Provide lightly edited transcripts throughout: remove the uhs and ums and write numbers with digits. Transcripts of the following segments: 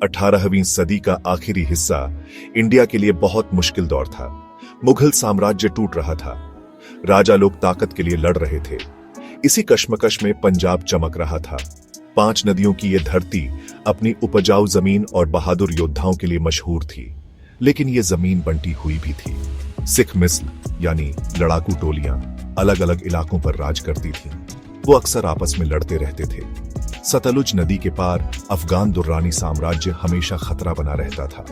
18वीं सदी का आखिरी हिस्सा इंडिया के लिए बहुत मुश्किल दौर था। मुगल साम्राज्य टूट रहा था। राजा लोग ताकत के लिए लड़ रहे थे। इसी कश्मकश में पंजाब चमक रहा था। 5 नदियों की यह धरती अपनी उपजाऊ जमीन और बहादुर योद्धाओं के लिए मशहूर थी। लेकिन यह जमीन बंटी हुई भी थी। सिख मिस्ल यानी लड़ाकू टोलियां अलग अलग इलाकों पर राज करती थीं। वो अक्सर आपस में लड़ते रहते थे। सतलुज नदी के पार अफगान दुर्रानी साम्राज्य हमेशा खतरा बना रहता था।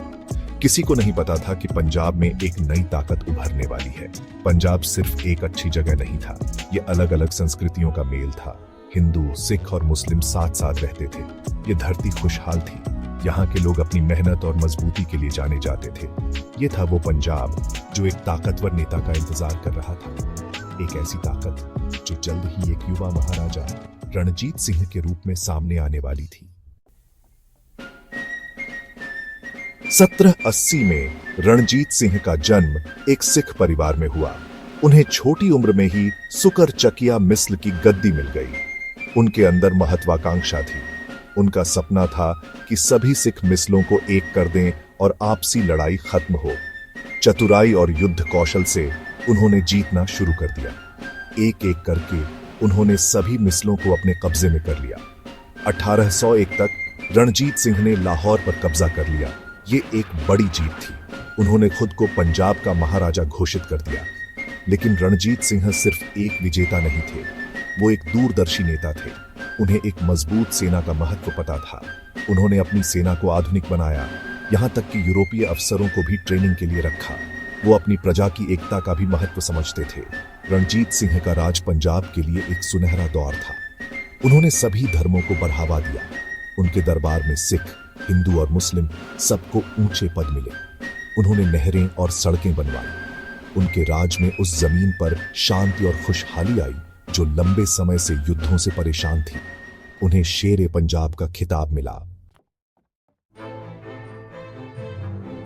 किसी को नहीं पता था कि पंजाब में एक नई ताकत उभरने वाली है। पंजाब सिर्फ एक अच्छी जगह नहीं था, ये अलग अलग संस्कृतियों का मेल था। हिंदू, सिख और मुस्लिम साथ साथ रहते थे। ये धरती खुशहाल थी। यहाँ के लोग अपनी मेहनत और मजबूती के लिए जाने जाते थे। ये था वो पंजाब जो एक ताकतवर नेता का इंतजार कर रहा था। एक ऐसी ताकत जो जल्द ही एक युवा महाराजा रणजीत सिंह के रूप में सामने आने वाली थी। 1780 में रणजीत सिंह का जन्म एक सिख परिवार में हुआ। उन्हें छोटी उम्र में ही सुकर चकिया मिस्ल की गद्दी मिल गई। उनके अंदर महत्वाकांक्षा थी। उनका सपना था कि सभी सिख मिस्लों को एक कर दें और आपसी लड़ाई खत्म हो। चतुराई और युद्ध कौशल से उन्होंने जीतना शुरू कर दिया। एक एक करके उन्होंने सभी मिस्लों को अपने कब्जे में कर लिया। 1801 तक रणजीत सिंह ने लाहौर पर कब्जा कर लिया। ये एक बड़ी जीत थी। उन्होंने खुद को पंजाब का महाराजा घोषित कर दिया। लेकिन रणजीत सिंह सिर्फ एक विजेता नहीं थे, वो एक दूरदर्शी नेता थे। उन्हें एक मजबूत सेना का महत्व पता था। उन्होंने अपनी सेना को आधुनिक बनाया, यहां तक कि यूरोपीय अफसरों को भी ट्रेनिंग के लिए रखा। वो अपनी प्रजा की एकता का भी महत्व समझते थे। रणजीत सिंह का राज पंजाब के लिए एक सुनहरा दौर था। उन्होंने सभी धर्मों को बढ़ावा दिया। उनके दरबार में सिख, हिंदू और मुस्लिम सबको ऊंचे पद मिले। उन्होंने नहरें और सड़कें बनवाई। उनके राज में उस जमीन पर शांति और खुशहाली आई जो लंबे समय से युद्धों से परेशान थी। उन्हें शेर पंजाब का खिताब मिला।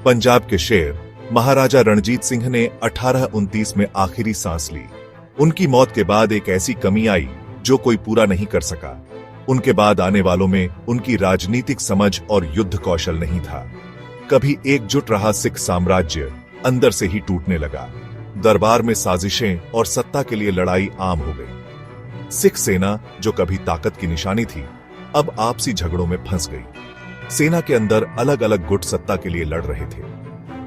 पंजाब के शेर महाराजा रणजीत सिंह ने 1829 में आखिरी सांस ली। उनकी मौत के बाद एक ऐसी कमी आई जो कोई पूरा नहीं कर सका। उनके बाद आने वालों में उनकी राजनीतिक समझ और युद्ध कौशल नहीं था। कभी एकजुट रहा सिख साम्राज्य अंदर से ही टूटने लगा। दरबार में साजिशें और सत्ता के लिए लड़ाई आम हो गई। सिख सेना जो कभी ताकत की निशानी थी, अब आपसी झगड़ों में फंस गई। सेना के अंदर अलग अलग गुट सत्ता के लिए लड़ रहे थे।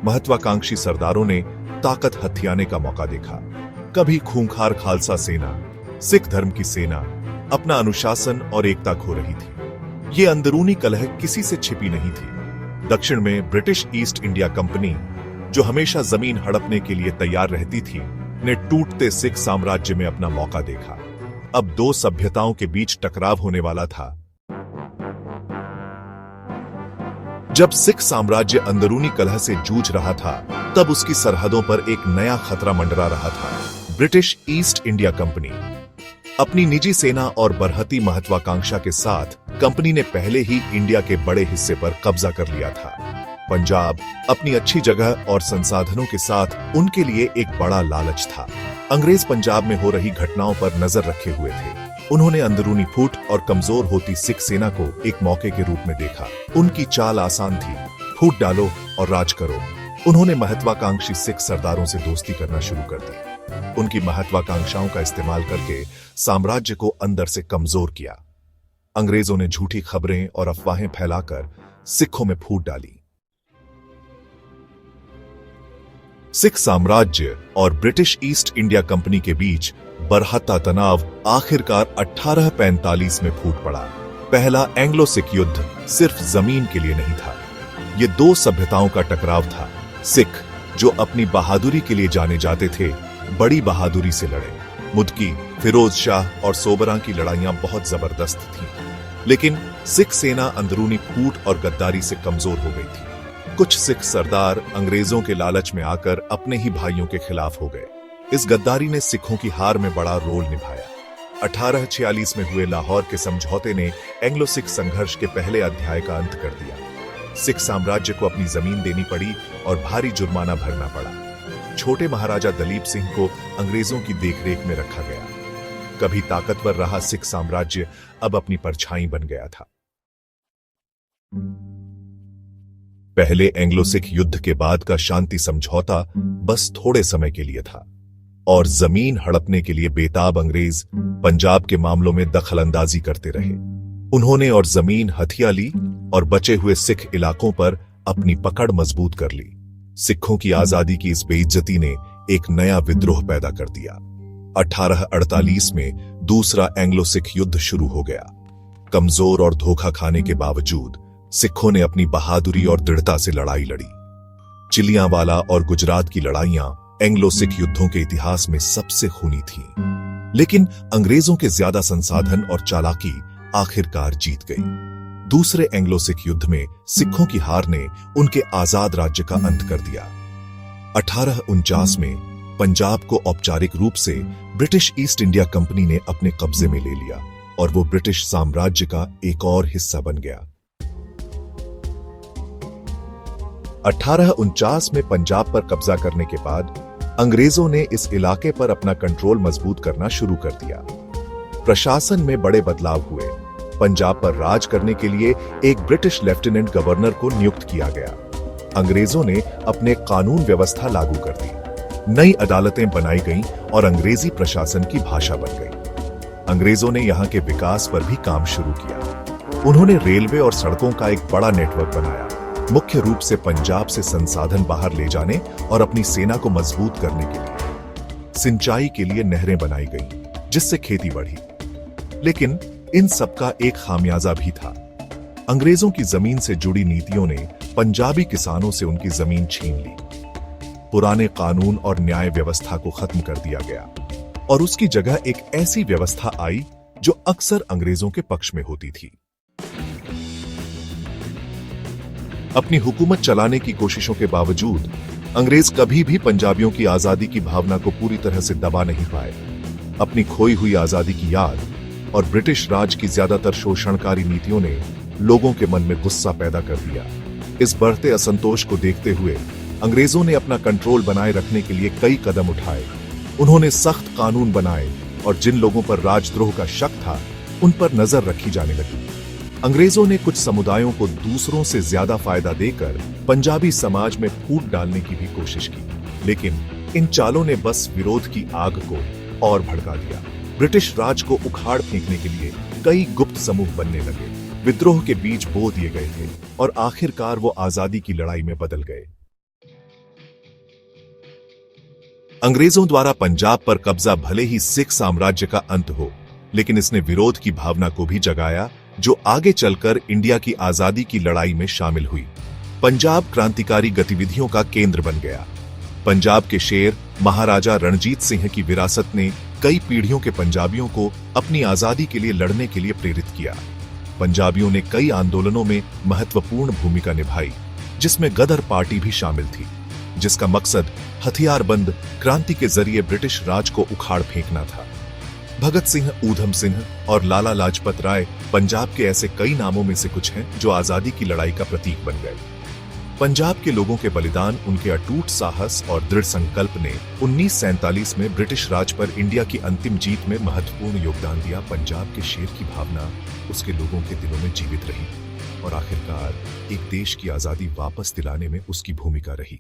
महत्वाकांक्षी सरदारों ने ताकत हथियाने का मौका देखा। कभी खूंखार खालसा सेना, सिख धर्म की सेना अपना अनुशासन और एकता खो रही थी। ये अंदरूनी कलह किसी से छिपी नहीं थी। दक्षिण में ब्रिटिश ईस्ट इंडिया कंपनी, जो हमेशा जमीन हड़पने के लिए तैयार रहती थी, ने टूटते सिख साम्राज्य में अपना मौका देखा। अब 2 सभ्यताओं के बीच टकराव होने वाला था। जब सिख साम्राज्य अंदरूनी कलह से जूझ रहा था, तब उसकी सरहदों पर एक नया खतरा मंडरा रहा था। ब्रिटिश ईस्ट इंडिया कंपनी अपनी निजी सेना और बरहती महत्वाकांक्षा के साथ कंपनी ने पहले ही इंडिया के बड़े हिस्से पर कब्जा कर लिया था। पंजाब अपनी अच्छी जगह और संसाधनों के साथ उनके लिए एक बड़ा लालच था। अंग्रेज पंजाब में हो रही घटनाओं पर नजर रखे हुए थे। उन्होंने अंदरूनी फूट और कमजोर होती सिख सेना को एक मौके के रूप में देखा। उनकी चाल आसान थी, फूट डालो और राज करो। उन्होंने महत्वाकांक्षी सिख सरदारों से दोस्ती करना शुरू कर दी। उनकी महत्वाकांक्षाओं का इस्तेमाल करके साम्राज्य को अंदर से कमजोर किया। अंग्रेजों ने झूठी खबरें और अफवाहें फैलाकर सिखों में फूट डाली। सिख साम्राज्य और ब्रिटिश ईस्ट इंडिया कंपनी के बीच बरहता तनाव आखिरकार 1845 में फूट पड़ा। पहला एंग्लो सिख युद्ध सिर्फ जमीन के लिए नहीं था, ये 2 सभ्यताओं का टकराव था। सिख जो अपनी बहादुरी के लिए जाने जाते थे, बड़ी बहादुरी से लड़े। मुदकी, फिरोज शाह और सोबरा की लड़ाइयां बहुत जबरदस्त थीं। लेकिन सिख सेना अंदरूनी फूट और गद्दारी से कमजोर हो गई थी। कुछ सिख सरदार अंग्रेजों के लालच में आकर अपने ही भाइयों के खिलाफ हो गए। इस गद्दारी ने सिखों की हार में बड़ा रोल निभाया। 1846 में हुए लाहौर के समझौते ने एंग्लो सिख संघर्ष के पहले अध्याय का अंत कर दिया। सिख साम्राज्य को अपनी जमीन देनी पड़ी और भारी जुर्माना भरना पड़ा। छोटे महाराजा दलीप सिंह को अंग्रेजों की देखरेख में रखा गया। कभी ताकतवर रहा सिख साम्राज्य अब अपनी परछाई बन गया था। पहले एंग्लो सिख युद्ध के बाद का शांति समझौता बस थोड़े समय के लिए था और जमीन हड़पने के लिए बेताब अंग्रेज पंजाब के मामलों में दखलंदाजी करते रहे। उन्होंने और जमीन हथिया ली और बचे हुए सिख इलाकों पर अपनी पकड़ मजबूत कर ली। सिखों की आजादी की इस बेइज्जती ने एक नया विद्रोह पैदा कर दिया। 1848 में दूसरा एंग्लो सिख युद्ध शुरू हो गया। कमजोर और धोखा खाने के बावजूद सिखों ने अपनी बहादुरी और दृढ़ता से लड़ाई लड़ी। चिलियांवाला और गुजरात की लड़ाइयां एंग्लो सिख युद्धों के इतिहास में सबसे खूनी थीं। लेकिन अंग्रेजों के ज्यादा संसाधन और चालाकी आखिरकार जीत गई। दूसरे एंग्लो सिख युद्ध में सिखों की हार ने उनके आजाद राज्य का अंत कर दिया। 1849 में पंजाब को औपचारिक रूप से ब्रिटिश ईस्ट इंडिया कंपनी ने अपने कब्जे में ले लिया और वो ब्रिटिश साम्राज्य का एक और हिस्सा बन गया। 1849 में पंजाब पर कब्जा करने के बाद अंग्रेजों ने इस इलाके पर अपना कंट्रोल मजबूत करना शुरू कर दिया। प्रशासन में बड़े बदलाव हुए। पंजाब पर राज करने के लिए एक ब्रिटिश लेफ्टिनेंट गवर्नर को नियुक्त किया गया। अंग्रेजों ने अपने कानून व्यवस्था लागू कर दी। नई अदालतें बनाई गईं और अंग्रेजी प्रशासन की भाषा बन गई। अंग्रेजों ने यहां के विकास पर भी काम शुरू किया। उन्होंने रेलवे और सड़कों का एक बड़ा नेटवर्क बनाया, मुख्य रूप से पंजाब से संसाधन बाहर ले जाने और अपनी सेना को मजबूत करने के लिए। सिंचाई के लिए नहरें बनाई गईं, जिससे खेती बढ़ी। लेकिन इन सबका एक खामियाजा भी था। अंग्रेजों की जमीन से जुड़ी नीतियों ने पंजाबी किसानों से उनकी जमीन छीन ली। पुराने कानून और न्याय व्यवस्था को खत्म कर दिया गया और उसकी जगह एक ऐसी व्यवस्था आई जो अक्सर अंग्रेजों के पक्ष में होती थी। अपनी हुकूमत चलाने की कोशिशों के बावजूद अंग्रेज कभी भी पंजाबियों की आजादी की भावना को पूरी तरह से दबा नहीं पाए। अपनी खोई हुई आजादी की याद और ब्रिटिश राज की ज्यादातर शोषणकारी नीतियों ने लोगों के मन में गुस्सा पैदा कर दिया। इस बढ़ते असंतोष को देखते हुए अंग्रेजों ने अपना कंट्रोल बनाए रखने के लिए कई कदम उठाए। उन्होंने सख्त कानून बनाए और जिन लोगों पर राजद्रोह का शक था उन पर नजर रखी जाने लगी। अंग्रेजों ने कुछ समुदायों को दूसरों से ज्यादा फायदा देकर पंजाबी समाज में फूट डालने की भी कोशिश की, लेकिन इन चालों ने बस विरोध की आग को और भड़का दिया। ब्रिटिश राज को उखाड़ फेंकने के लिए कई गुप्त समूह बनने लगे। विद्रोह के बीज बो दिए गए थे और आखिरकार वो आजादी की लड़ाई में बदल गए। अंग्रेजों द्वारा पंजाब पर कब्जा भले ही सिख साम्राज्य का अंत हो, लेकिन इसने विरोध की भावना को भी जगाया जो आगे चलकर इंडिया की आजादी की लड़ाई में शामिल हुई। पंजाब क्रांतिकारी गतिविधियों का केंद्र बन गया। पंजाब के शेर महाराजा रणजीत सिंह की विरासत ने कई पीढ़ियों के पंजाबियों को अपनी आजादी के लिए लड़ने के लिए प्रेरित किया। पंजाबियों ने कई आंदोलनों में महत्वपूर्ण भूमिका निभाई, जिसमें गदर पार्टी भी शामिल थी, जिसका मकसद हथियारबंद क्रांति के जरिए ब्रिटिश राज को उखाड़ फेंकना था। भगत सिंह, ऊधम सिंह और लाला लाजपत राय पंजाब के ऐसे कई नामों में से कुछ हैं जो आजादी की लड़ाई का प्रतीक बन गए। पंजाब के लोगों के बलिदान, उनके अटूट साहस और दृढ़ संकल्प ने 1947 में ब्रिटिश राज पर इंडिया की अंतिम जीत में महत्वपूर्ण योगदान दिया। पंजाब के शेर की भावना उसके लोगों के दिलों में जीवित रही और आखिरकार एक देश की आजादी वापस दिलाने में उसकी भूमिका रही।